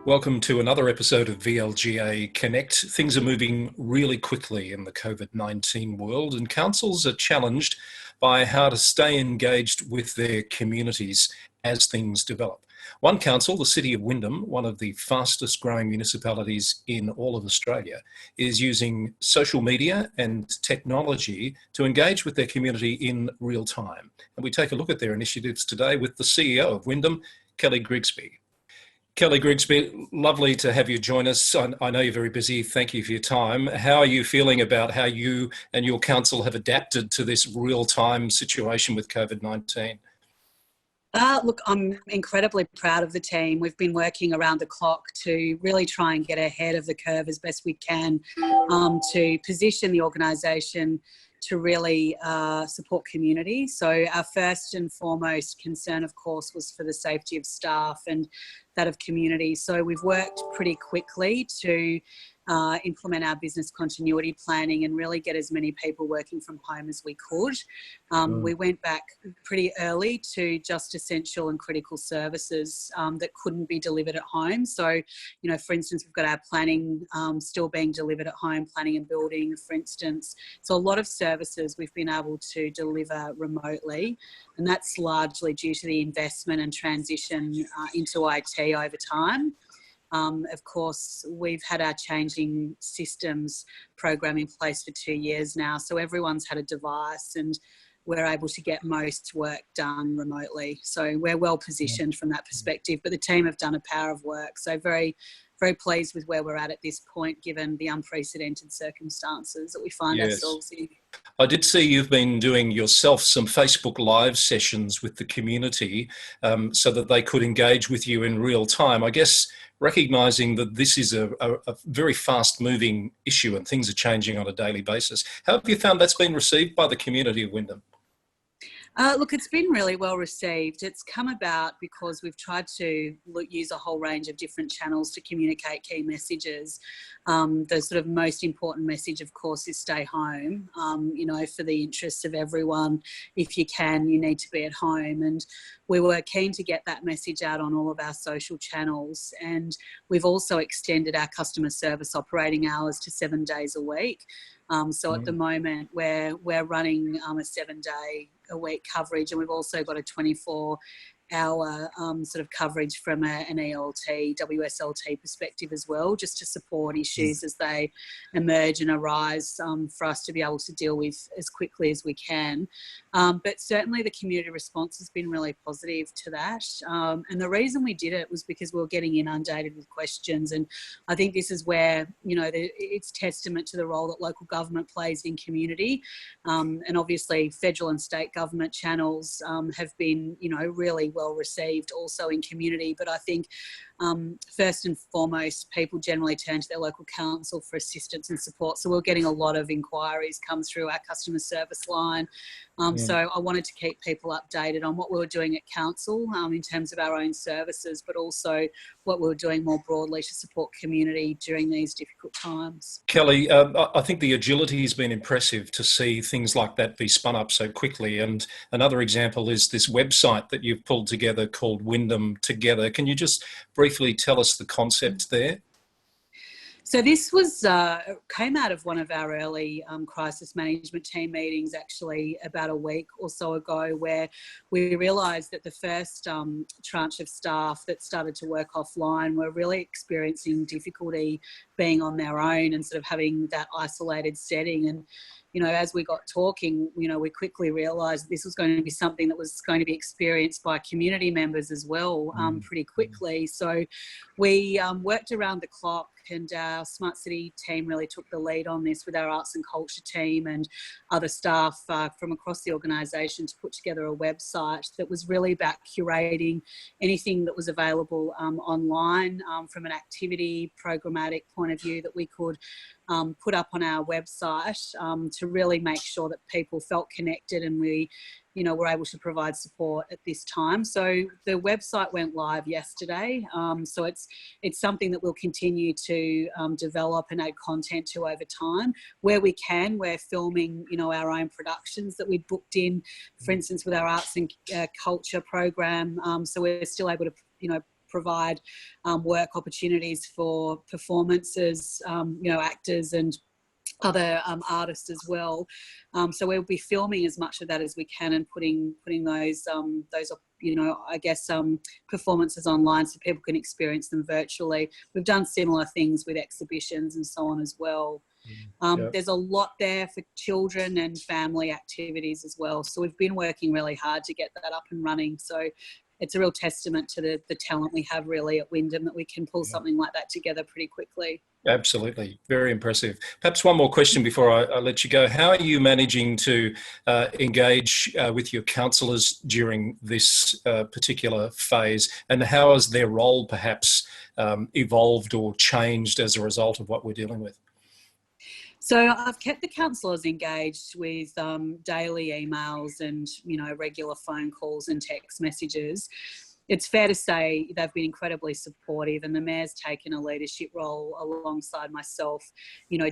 Welcome to another episode of VLGA Connect. Things are moving really quickly in the COVID-19 world, and councils are challenged by how to stay engaged with their communities as things develop. One council, the City of Wyndham, one of the fastest growing municipalities in all of Australia, is using social media and technology to engage with their community in real time. And we take a look at their initiatives today with the CEO of Wyndham, Kelly Grigsby. Kelly Grigsby, lovely to have you join us. I know you're very busy. Thank you for your time. How are you feeling about how you and your council have adapted to this real-time situation with COVID-19? Look, I'm incredibly proud of the team. We've been working around the clock to really try and get ahead of the curve as best we can, to position the organisation to really support community. So our first and foremost concern, of course, was for the safety of staff and that of community. So we've worked pretty quickly to implement our business continuity planning and really get as many people working from home as we could. We went back pretty early to just essential and critical services that couldn't be delivered at home. So, you know, for instance, we've got our planning still being delivered at home, planning and building, for instance. So a lot of services we've been able to deliver remotely, and that's largely due to the investment and transition into IT over time. Of course, we've had our changing systems program in place for 2 years now, so everyone's had a device and we're able to get most work done remotely. So we're well positioned from that perspective, but the team have done a power of work. So very pleased with where we're at this point, given the unprecedented circumstances that we find ourselves in. I did see you've been doing yourself some Facebook Live sessions with the community so that they could engage with you in real time. I guess recognising that this is a very fast-moving issue and things are changing on a daily basis. How have you found that's been received by the community of Wyndham? Look, it's been really well received. It's come about because we've tried to use a whole range of different channels to communicate key messages. The sort of most important message, of course, is stay home. You know, for the interests of everyone, if you can, you need to be at home. And we were keen to get that message out on all of our social channels. And we've also extended our customer service operating hours to 7 days a week. So at the moment, we're running a 7-day a week coverage, and we've also got a 24-hour sort of coverage from an ELT, WSLT perspective as well, just to support issues as they emerge and arise for us to be able to deal with as quickly as we can. But certainly the community response has been really positive to that. And the reason we did it was because we were getting inundated with questions. And I think this is where, you know, it's testament to the role that local government plays in community. And obviously federal and state government channels have been, you know, really well received also in community. But I think first and foremost, people generally turn to their local council for assistance and support. So we're getting a lot of inquiries come through our customer service line. So I wanted to keep people updated on what we were doing at council in terms of our own services, but also what we were doing more broadly to support community during these difficult times. Kelly, I think the agility has been impressive to see things like that be spun up so quickly. And another example is this website that you've pulled together called Wyndham Together. Can you just briefly tell us the concept there? So this was came out of one of our early crisis management team meetings, actually about a week or so ago, where we realised that the first tranche of staff that started to work offline were really experiencing difficulty being on their own and sort of having that isolated setting. And you know, as we got talking, you know, we quickly realised this was going to be something that was going to be experienced by community members as well pretty quickly. So we worked around the clock, and our Smart City team really took the lead on this with our arts and culture team and other staff from across the organisation to put together a website that was really about curating anything that was available online from an activity programmatic point of view that we could put up on our website to really make sure that people felt connected and we, you know, were able to provide support at this time. So the website went live yesterday. So it's something that we'll continue to develop and add content to over time. Where we can, we're filming, you know, our own productions that we booked in, for instance, with our arts and culture program. So we're still able to, you know, provide work opportunities for performances, actors and other artists as well. So we'll be filming as much of that as we can and putting those performances online so people can experience them virtually. We've done similar things with exhibitions and so on as well. There's a lot there for children and family activities as well. So we've been working really hard to get that up and running. So it's a real testament to the talent we have really at Wyndham that we can pull something like that together pretty quickly. Absolutely. Very impressive. Perhaps one more question before I let you go. How are you managing to engage with your counsellors during this particular phase, and how has their role perhaps evolved or changed as a result of what we're dealing with? So I've kept the counsellors engaged with daily emails and, regular phone calls and text messages. It's fair to say they've been incredibly supportive, and the Mayor's taken a leadership role alongside myself,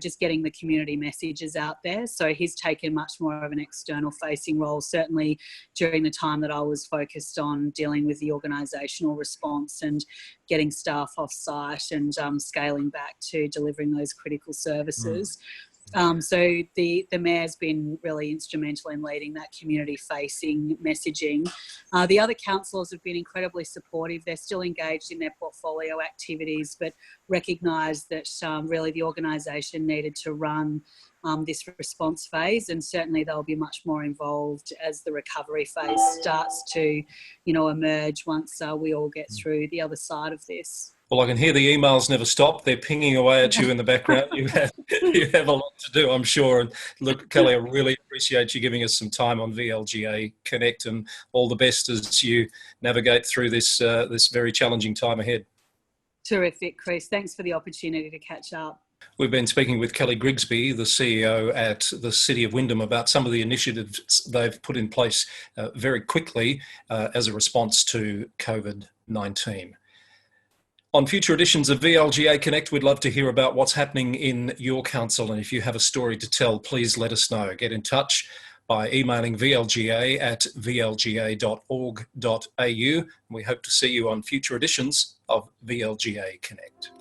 just getting the community messages out there. So he's taken much more of an external facing role, certainly during the time that I was focused on dealing with the organisational response and getting staff off site and scaling back to delivering those critical services. So the Mayor's been really instrumental in leading that community-facing messaging. The other councillors have been incredibly supportive. They're still engaged in their portfolio activities, but recognise that really the organisation needed to run this response phase, and certainly they'll be much more involved as the recovery phase starts to, emerge once we all get through the other side of this. Well, I can hear the emails never stop. They're pinging away at you in the background. You have a lot to do, I'm sure. And look, Kelly, I really appreciate you giving us some time on VLGA Connect, and all the best as you navigate through this very challenging time ahead. Terrific, Chris. Thanks for the opportunity to catch up. We've been speaking with Kelly Grigsby, the CEO at the City of Wyndham, about some of the initiatives they've put in place very quickly as a response to COVID-19. On future editions of VLGA Connect, we'd love to hear about what's happening in your council. And if you have a story to tell, please let us know. Get in touch by emailing vlga@vlga.org.au. We hope to see you on future editions of VLGA Connect.